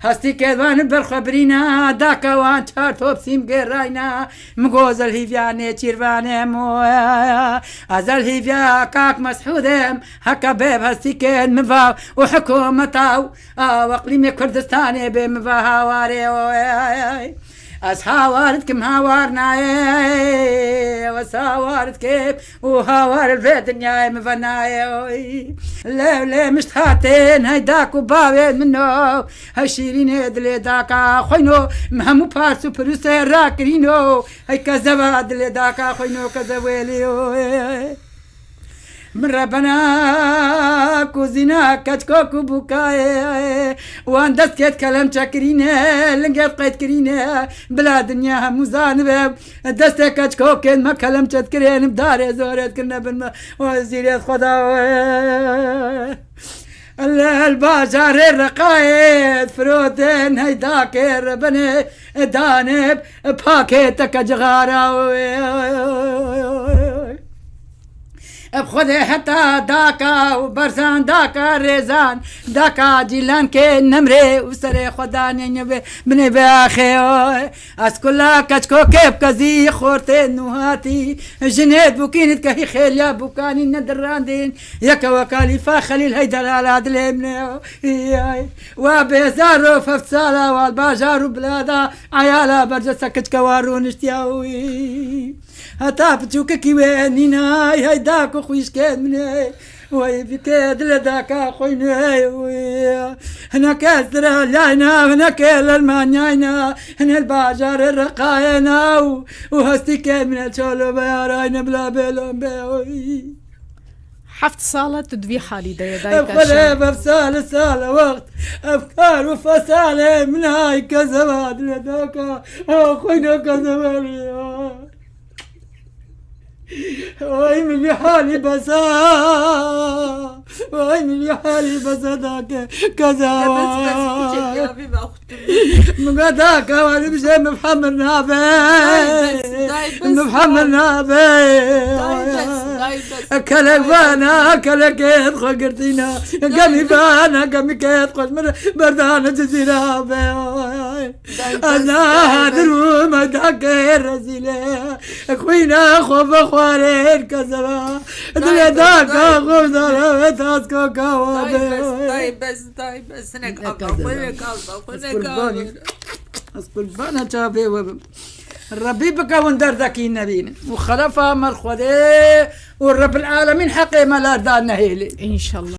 هستی کدوان برخبرینا داکوان چهار توب سیم گراینا مگوزل هیویانه چیروانه مویا ازل هیویا کاک مسحودم هکا بیب هستی کد مفاو وحکومتاو واقلیم کردستاني بمفا هاواري از هاوارتكم هاوارناي وساوارت كيف وهاوار البيت النياي مفناي لا مش هاتين هيداك وباوين منو هشيرين هدلي داكا خوينو مهمو بارسو بروسي راكرينو هي كذبا دلي داكا خوينو كذويليو من ربنا كوزينا كتكوكو بوكاي وان دست كيت كلام شاكرينه لنقف قيت كرينه بلا دنيا مزانبه دست كتكوكو ما كلام تذكرين بدار زورت كنا بالما وزير خدا البازار الرقايد فروتين هيداك ربنا دانب باكيتك جغارة بخده حتى داكا وبرسان داكا ريزان داكا جيلان كي نمري وسري خداني نبي بني باخي اسكولا كشكو كيف كزي خورتين نوهاتي جنيد بوكينت كهي خيل يا بوكاني ندراندين يكا وكاليفا خليل هيدر على عدلمنا وبيزارو ففصالا والباجارو بلادا عيالا برجسا كشكوارو نشتياوي هتا بتشوك كيوانينا هيداك خويش كان مني وي بكاد لداك خوينا وي هنا كاسرة لاينا هنا كل المانياينا هنا الباجار الرقاينا وهستي كان من الشولو بياراينا بلا بلون بيوي حفت صالة تدوي حالي دايك أبخلي بفصال صالة وقت أفكار وفصالة من هاي كذبات لداك خوينا كذبالي وي من حالي بسا وي من حالي بسا داك كذا مقداك وانا مشي محمد نابي محمد نابي أكلك بانا أكلك يدخل قرتينا قمي بانا قمي كيدخل بردانا جزيرة أنا درو مداك الرزيلة أخوينا خوف أخوارين كذبا دلي داك خوف ظلمة تاسكو كوابي طيب بس هناك أبا أسكول بانا شافي الربي بكا وندر ذاكي النبينا وخلفها مرخوذي والرب العالمين حقي ما لا دانا هيلي إن شاء الله.